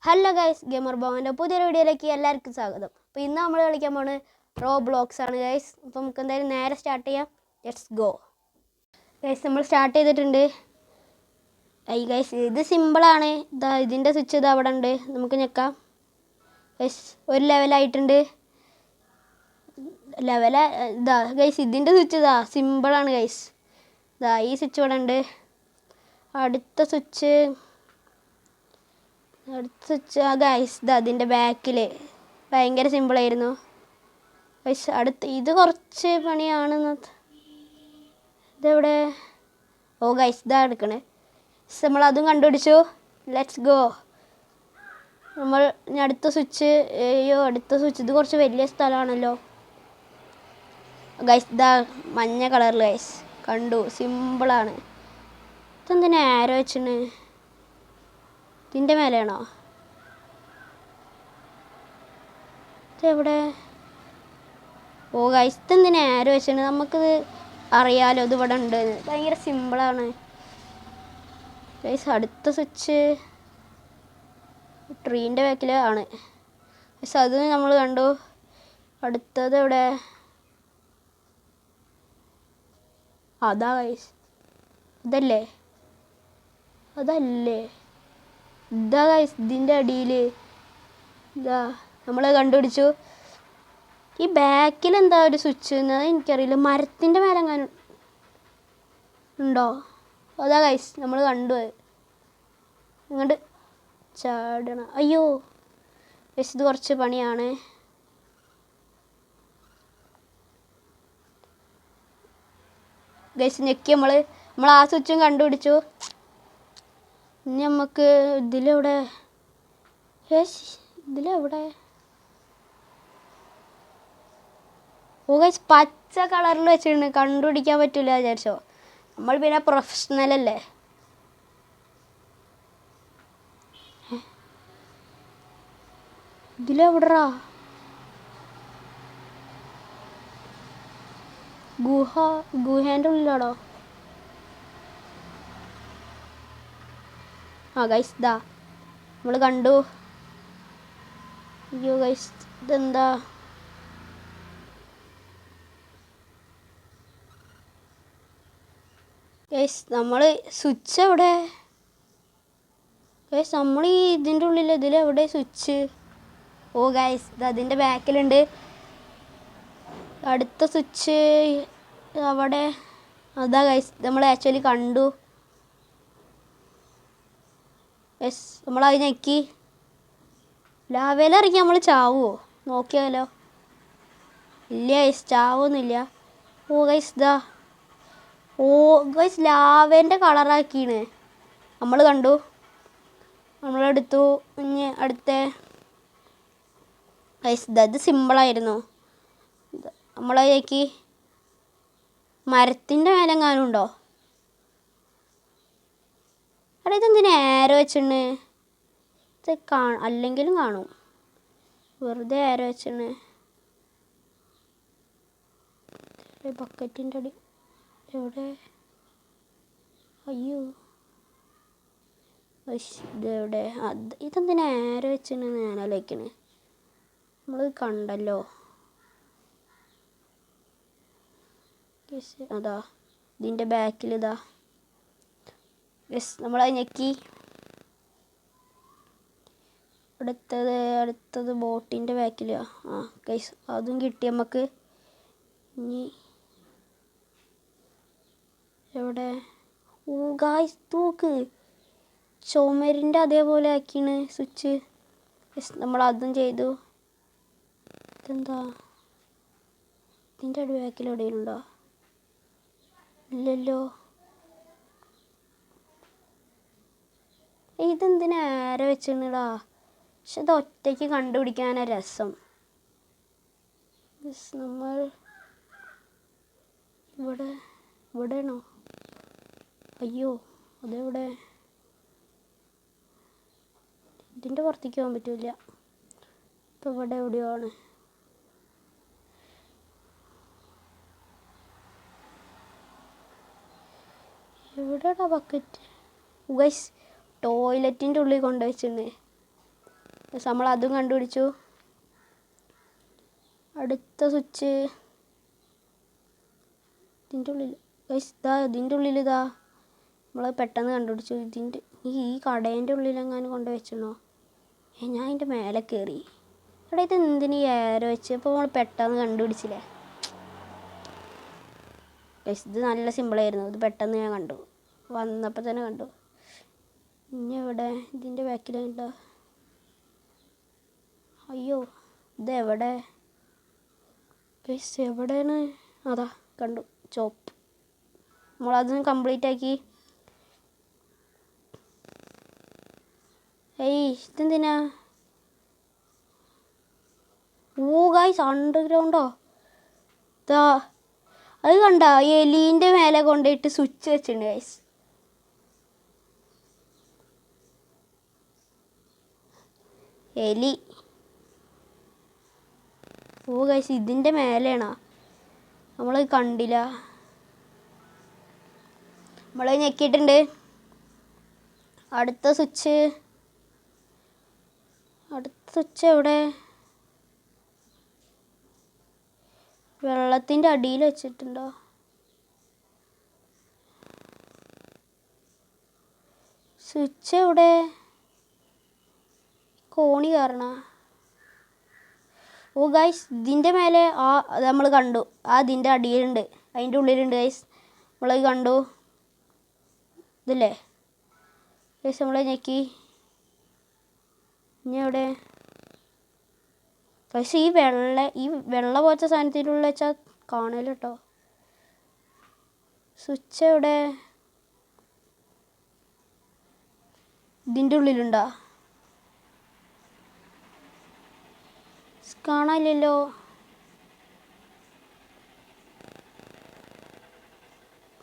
Hello guys, gamer ബോങ്ങിൻ്റെ പുതിയൊരു വീഡിയോയിലേക്ക് എല്ലാവർക്കും സ്വാഗതം. അപ്പോൾ ഇന്ന് നമ്മൾ കളിക്കാൻ പോകുന്നത് റോബ്ലോക്സ് ആണ് ഗൈസ്. അപ്പോൾ നമുക്ക് എന്തായാലും നേരെ സ്റ്റാർട്ട് ചെയ്യാം. Let's go guys. നമ്മൾ സ്റ്റാർട്ട് ചെയ്തിട്ടുണ്ട്. ഗൈസ് ഇത് സിമ്പിളാണ്. ഇതാ ഇതിൻ്റെ സ്വിച്ച് ഇത് അവിടെ ഉണ്ട്, നമുക്ക് ഞെക്കാം. ഗൈസ് ഒരു ലെവലായിട്ടുണ്ട്. ഇതാ ഗൈസ് ഇതിൻ്റെ സ്വിച്ച് ഇതാ സിമ്പിളാണ് ഗൈസ്. ഇതാ ഈ സ്വിച്ച് ഇവിടെ ഉണ്ട്. അടുത്ത സ്വിച്ച് ഗൈസ് ഇതാ അതിൻ്റെ ബാക്കിൽ ഭയങ്കര സിമ്പിളായിരുന്നു ഗൈസ്. ഇത് കുറച്ച് പണിയാണ്. ഇതെവിടെ? ഓ ഗൈസ് ഇതാ എടുക്കണേ. നമ്മളതും കണ്ടുപിടിച്ചു. Let's go. നമ്മൾ അടുത്ത സ്വിച്ച് ഇത് കുറച്ച് വലിയ സ്ഥലമാണല്ലോ ഗൈസ്. ഇതാ മഞ്ഞ കളറിൽ ഗൈസ് കണ്ടു. സിമ്പിളാണ്. ഇതെന്തിനാ ആരോ വെച്ചിന്? ഇതിൻ്റെ മേലെയാണോ? ഇതെവിടെ? ഓ ഗൈസ് ഇതെന്തിനാ ആരോ വെച്ചിന്? നമുക്കിത് അറിയാലോ ഇത് ഇവിടെ ഉണ്ട്. ഭയങ്കര സിമ്പിളാണ് ഗൈസ്. അടുത്ത സ്വിച്ച് ട്രീൻ്റെ ബാക്കിൽ ആണ് ഗൈസ്. അത് നമ്മൾ കണ്ടു. അടുത്തത് എവിടെ? അതാ ഗൈസ്. അതല്ലേ ഇതാ ഗൈസ് ഇതിൻ്റെ അടിയിൽ ഇതാ നമ്മൾ കണ്ടുപിടിച്ചു. ഈ ബാക്കിൽ എന്താ ഒരു സ്വിച്ച് എന്നത് എനിക്കറിയില്ല. മരത്തിൻ്റെ മേലെങ്ങാനും ഉണ്ടോ? അതാ ഗൈസ് നമ്മൾ കണ്ടു. ഇങ്ങോട്ട് ചാടണം. അയ്യോ ഗൈസ് ഇത് കുറച്ച് പണിയാണ്. ഗൈസ് ഞെക്കി നമ്മൾ ആ സ്വിച്ചും കണ്ടുപിടിച്ചു. ഇനി നമുക്ക് ഇതിലെവിടെ? ഓ ഗൈസ് പച്ച കളറിൽ വെച്ചിട്ടുണ്ട്. കണ്ടുപിടിക്കാൻ പറ്റില്ല വിചാരിച്ചോ? നമ്മൾ പിന്നെ പ്രൊഫഷണൽ അല്ലേ. ഇതിലെവിടാ? ഗുഹേൻ്റെ ഉള്ളിലാണോ? ആ ഗൈസ് ഇതാ നമ്മൾ കണ്ടു. അയ്യോ ഗൈസ് ഇതെന്താ? ഗൈസ് നമ്മൾ സ്വിച്ച് എവിടെ? ഗൈസ് നമ്മൾ ഈ ഇതിൻ്റെ ഉള്ളിൽ ഇതിലെവിടെ സ്വിച്ച്? ഓ ഗൈസ് ഇത് അതിൻ്റെ ബാക്കിലുണ്ട്. അടുത്ത സ്വിച്ച് അവിടെ. അതാ ഗൈസ് നമ്മൾ ആക്ച്വലി കണ്ടു. യെസ് നമ്മളത് ഞെക്കി. ലാവയിലിറങ്ങി നമ്മൾ ചാവുമോ? നോക്കിയാലോ. ഇല്ല ഗൈസ് ചാവൊന്നുമില്ല. ഓ ഗൈസ് ഇതാ. ഓ ഗൈസ് ലാവേൻ്റെ കളറാക്കിയാണ്. നമ്മൾ കണ്ടു, നമ്മളെടുത്തു. ഇനി അടുത്ത ഗൈസ് ഇത് സിമ്പിളായിരുന്നു. നമ്മളതിലേക്ക് മരത്തിൻ്റെ മേലെങ്ങാനും ഉണ്ടോ? അവിടെ ഇതെന്തിനാ ആരോ വെച്ചിണ്? ഇത് അല്ലെങ്കിലും കാണും. വെറുതെ ആരോ വെച്ചിണ്. ബക്കറ്റിൻ്റെ അടി എവിടെ? അയ്യോ ഇതെവിടെ? ഇതെന്തിനാ ആരോ വെച്ചിണ് ഞാൻ ആലോചിക്കണേ. നമ്മൾ കണ്ടല്ലോ. അതാ ഇതിൻ്റെ ബാക്കിൽ ഇതാ. യെസ് നമ്മളത് ഞെക്കി. അടുത്തത് ബോട്ടിൻ്റെ ബാക്കിൽ. ആ ഗൈസ് അതും കിട്ടി നമുക്ക്. ഇനി എവിടെ? ഓ ഗൈസ് നോക്ക്, ചുമരിൻ്റെ അതേപോലെ ആക്കിയാണ് സ്വിച്ച്. യെസ് നമ്മളതും ചെയ്തു. ഇതെന്താ? ഇതിൻ്റെ ബാക്കിൽ എവിടെയും ഉണ്ടോ? ഇല്ലല്ലോ. ഇതെന്തിനാ ആരോ വെച്ചിടാ? പക്ഷെ ഇത് ഒറ്റയ്ക്ക് കണ്ടുപിടിക്കാനാണ് രസം. നമ്മൾ ഇവിടെയാണോ? അയ്യോ അതെവിടെ? ഇതിൻ്റെ പുറത്തേക്ക് പോകാൻ പറ്റില്ല. ഇപ്പം ഇവിടെ എവിടെയോ ആണ്. എവിടെയാടാ ബക്കറ്റ്? ഗൈസ് ടോയ്ലറ്റിൻ്റെ ഉള്ളിൽ കൊണ്ടുവച്ചിട്ടുണ്ട്. നമ്മൾ അതും കണ്ടുപിടിച്ചു. അടുത്ത സ്വിച്ച് ഇതിൻ്റെ ഉള്ളിൽ ഇതിൻ്റെ ഉള്ളിൽ നമ്മൾ പെട്ടെന്ന് കണ്ടുപിടിച്ചു. ഈ കടേൻ്റെ ഉള്ളിലെങ്ങാനും കൊണ്ട് വെച്ചണോ? ഞാൻ അതിൻ്റെ മേലെ കയറി. ഇവിടെ ഇത് എന്തിനു ഏറെ വെച്ച്? അപ്പോൾ നമ്മൾ പെട്ടെന്ന് കണ്ടുപിടിച്ചില്ലേ. ഇത് നല്ല സിമ്പിളായിരുന്നു. ഇത് പെട്ടെന്ന് ഞാൻ കണ്ടു, വന്നപ്പോൾ തന്നെ കണ്ടു. ഇനി എവിടെ? ഇതിൻ്റെ ബാക്കിലുണ്ടോ? അയ്യോ, ഇതെവിടെ? എവിടെയാണ്? അതാ കണ്ടു, ചോപ്പ്. നമ്മളതൊന്ന് കംപ്ലീറ്റ് ആക്കി. ഇതെന്തിനാ? ഓ ഗൈസ്, അണ്ടർഗ്രൗണ്ടോ? അത് കണ്ട, എലീൻ്റെ മേലെ കൊണ്ടുപോയിട്ട് സ്വിച്ച് വെച്ചിട്ടുണ്ട് ഗൈസ്. എലി. ഓ ഗൈസ്, ഇതിൻ്റെ മേലെയാണോ? നമ്മളത് കണ്ടില്ല. നമ്മളത് ഞെക്കിയിട്ടുണ്ട്. അടുത്ത സ്വിച്ച് എവിടെ? വെള്ളത്തിൻ്റെ അടിയിൽ വെച്ചിട്ടുണ്ടോ? സ്വിച്ച് എവിടെ? കോണി കാരണ? ഓ ഗൈസ്, ഇതിൻ്റെ മേലെ നമ്മൾ കണ്ടു. ഇതിൻ്റെ അടിയിലുണ്ട്, അതിൻ്റെ ഉള്ളിലുണ്ട് ഗൈസ്. നമ്മളത് കണ്ടു. ഇതല്ലേ ഗൈസ്? നമ്മളെ ഞെക്കി. ഇനി എവിടെ? പക്ഷേ ഈ വെള്ള പോലത്തെ സാധനത്തിനുള്ള വെച്ചാൽ കാണല കേട്ടോ. സ്വിച്ച് എവിടെ? ഇതിൻ്റെ ഉള്ളിലുണ്ടോ? കാണാനില്ലല്ലോ.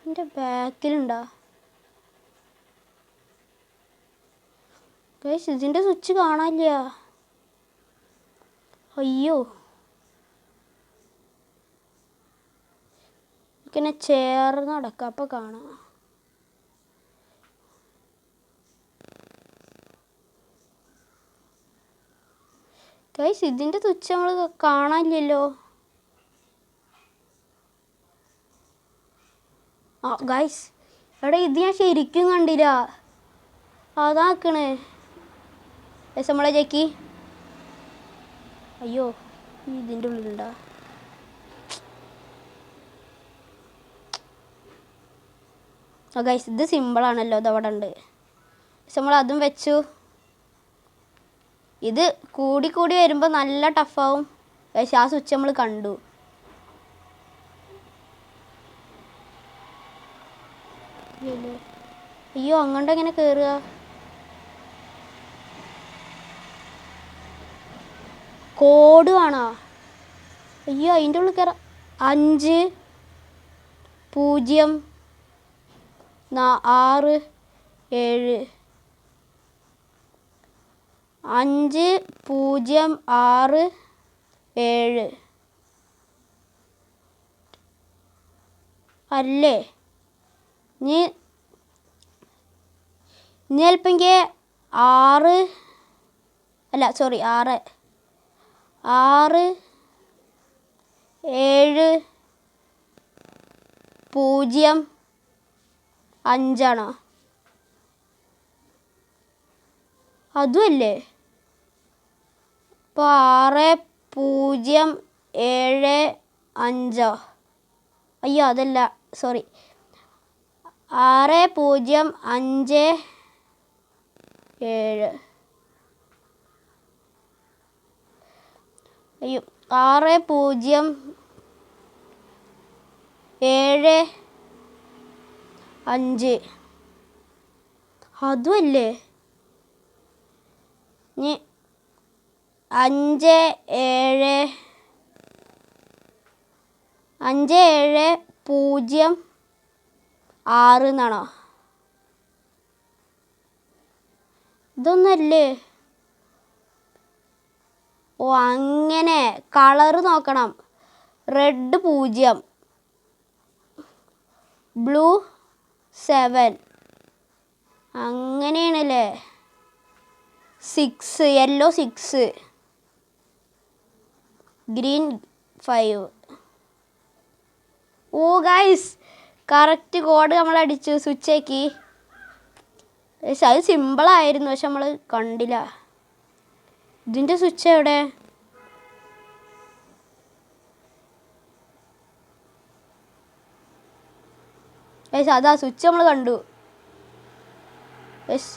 എൻ്റെ ബാക്കിലുണ്ടോ? ഗൈസ്, ഇതിൻ്റെ സ്വിച്ച് കാണാനില്ല. അയ്യോ, ഇങ്ങനെ ചേർന്ന് നടക്കാം, അപ്പോൾ കാണാം. ഗൈസ്, ഇതിൻ്റെ സ്വിച്ച് നമ്മൾ കാണാനില്ലല്ലോ. ഗൈസ്, ഇത് ഞാൻ ശരിക്കും കണ്ടില്ല. അതാക്കണേ ഗൈസ്, നമ്മളെ ചേക്കി. അയ്യോ, ഇതിൻ്റെ ഉള്ളിലുണ്ടോ? ഗൈസ്, ഇത് സിമ്പിളാണല്ലോ. ഇതവിടെ ഉണ്ട്. നമ്മൾ അതും വെച്ചു. ഇത് കൂടി വരുമ്പോൾ നല്ല ടഫാവും ഗൈസ്. ആ സ്വിച്ച് നമ്മൾ കണ്ടു. അയ്യോ, അങ്ങോട്ട് എങ്ങനെ കയറുക? കോഡ് കാണാ? അയ്യോ, അതിൻ്റെ ഉള്ളിൽ കയറാം. 5 0 6 7 5 0 6 7 അല്ലേ? ഇനി ചിലപ്പോൾ 6 അല്ല, സോറി, 6 7 0 5 ആണോ? അതുമല്ലേ? അപ്പോൾ 6 0 7 5. അയ്യോ, അതല്ല, സോറി, 6 0 5 7. അയ്യോ, 6 0 7 5. അതുമല്ലേ? ഇനി 5 7 0 6 എന്നാണോ? ഇതൊന്നല്ലേ? ഓ, അങ്ങനെ കളറ് നോക്കണം. Red 0, blue 7. അങ്ങനെയാണല്ലേ? 6, യെല്ലോ 6, ഗ്രീൻ 5. ഓ ഗൈസ്, കറക്റ്റ് കോഡ് നമ്മൾ അടിച്ചു സ്വിച്ചാക്കി. പക്ഷെ അത് സിമ്പിളായിരുന്നു, പക്ഷെ നമ്മൾ കണ്ടില്ല. ഇതിൻ്റെ സ്വിച്ച് എവിടെ? ഗൈസ് അതാ സ്വിച്ച് നമ്മൾ കണ്ടു. യെസ്,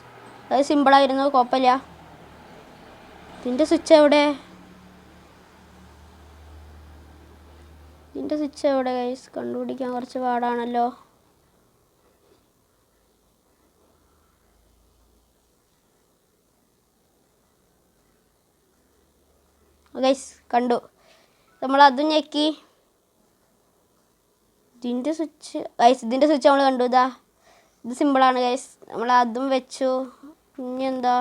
അത് സിമ്പിളായിരുന്നു, കുഴപ്പമില്ല. ഇതിൻ്റെ സ്വിച്ച് എവിടെ? ഇതിൻ്റെ സ്വിച്ച് എവിടെ ഗൈസ്? കണ്ടുപിടിക്കാൻ കുറച്ച് പാടാണല്ലോ. ഗൈസ് കണ്ടു, നമ്മളതും ഞെക്കി. ഇതിൻ്റെ സ്വിച്ച് ഗൈസ്, ഇതിൻ്റെ സ്വിച്ച് നമ്മൾ കണ്ടു. ഇതാ, ഇത് സിമ്പിളാണ് ഗൈസ്, നമ്മൾ അതും വെച്ചു. ഇനി എന്താ?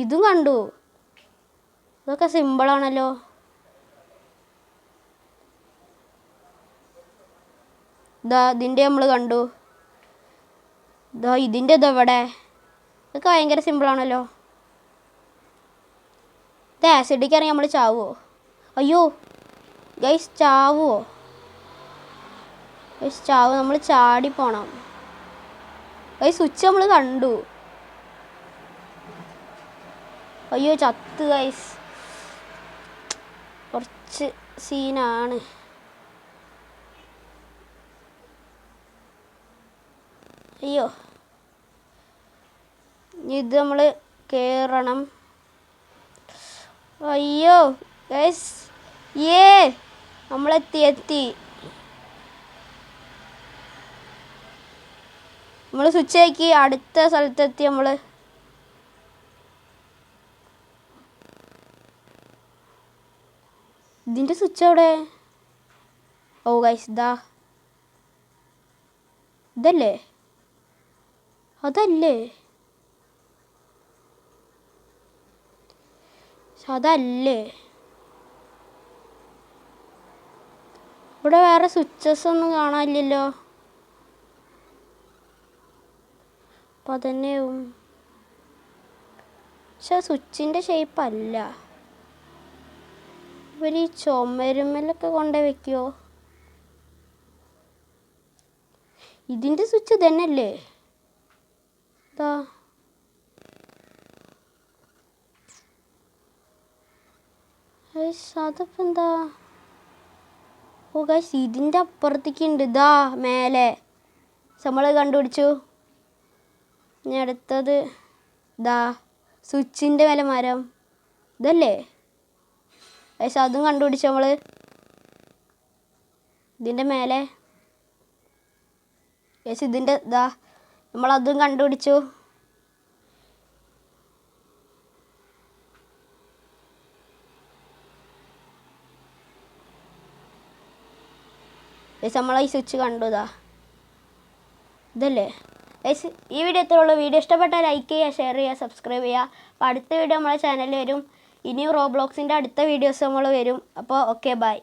ഇതും കണ്ടു. ഇതൊക്കെ സിമ്പിളാണല്ലോ. ഇതാ, ഇതിൻ്റെ നമ്മൾ കണ്ടു. ഇതാ, ഇതിൻ്റെ ഇതെവിടെ? ഇതൊക്കെ ഭയങ്കര സിമ്പിളാണല്ലോ. ഇത് ആസിഡിക്ക് ഇറങ്ങി നമ്മൾ ചാവുമോ? അയ്യോ ഗൈസ്, ചാവുമോ ഗൈസ്? ചാവും, നമ്മൾ ചാടിപ്പോണം ഗൈസ്. സ്വിച്ച് നമ്മൾ കണ്ടു. അയ്യോ ചത്ത് ഗൈസ്, കുറച്ച് സീനാണ്. അയ്യോ, ഇത് നമ്മൾ കയറണം. അയ്യോ ഗൈസ്, നമ്മളെത്തി. നമ്മൾ സ്വിച്ച് ആക്കി അടുത്ത സ്ഥലത്തെത്തി. നമ്മൾ ഇതിൻ്റെ സ്വിച്ച് എവിടെ? ഓ ഗൈസ്, ഇതല്ലേ? അതല്ലേ? ഇവിടെ വേറെ സ്വിച്ചസ് ഒന്നും കാണാനില്ലല്ലോ. അപ്പം അതന്നെയാവും. പക്ഷെ സ്വിച്ചിൻ്റെ ഷേപ്പ് അല്ല. ഇവർ ഈ ചുമരുമ്മലൊക്കെ കൊണ്ടു വെക്കുമോ? ഇതിൻ്റെ സ്വിച്ച് തന്നെയല്ലേ? ഇതാ, അതിപ്പോൾ എന്താ? ഓ ഗൈസ്, ഇതിൻ്റെ അപ്പുറത്തേക്ക് ഉണ്ട്. ഇതാ മേലെ നമ്മൾ കണ്ടുപിടിച്ചു. ഇനി അടുത്തത് ഇതാ, സ്വിച്ചിൻ്റെ മേലെ മരം. ഇതല്ലേ ഗൈസ്? അതും കണ്ടുപിടിച്ചു നമ്മൾ. ഇതിൻ്റെ മേലെ ഗൈസ്, ഇതിൻ്റെ ഇതാ, നമ്മളതും കണ്ടുപിടിച്ചു. ഗൈസ്, നമ്മളീ സ്വിച്ച് കണ്ടു. ഇതല്ലേ ഗൈസ്? ഈ വീഡിയോ എത്രയുള്ളൂ. വീഡിയോ ഇഷ്ടപ്പെട്ടാൽ ലൈക്ക് ചെയ്യുക, ഷെയർ ചെയ്യുക, സബ്സ്ക്രൈബ് ചെയ്യുക. അപ്പോൾ അടുത്ത വീഡിയോ നമ്മളെ ചാനലിൽ വരും. ഇനിയും റോബ്ലോക്സിൻ്റെ അടുത്ത വീഡിയോസ് നമ്മൾ വരും. അപ്പോൾ ഓക്കെ, ബൈ.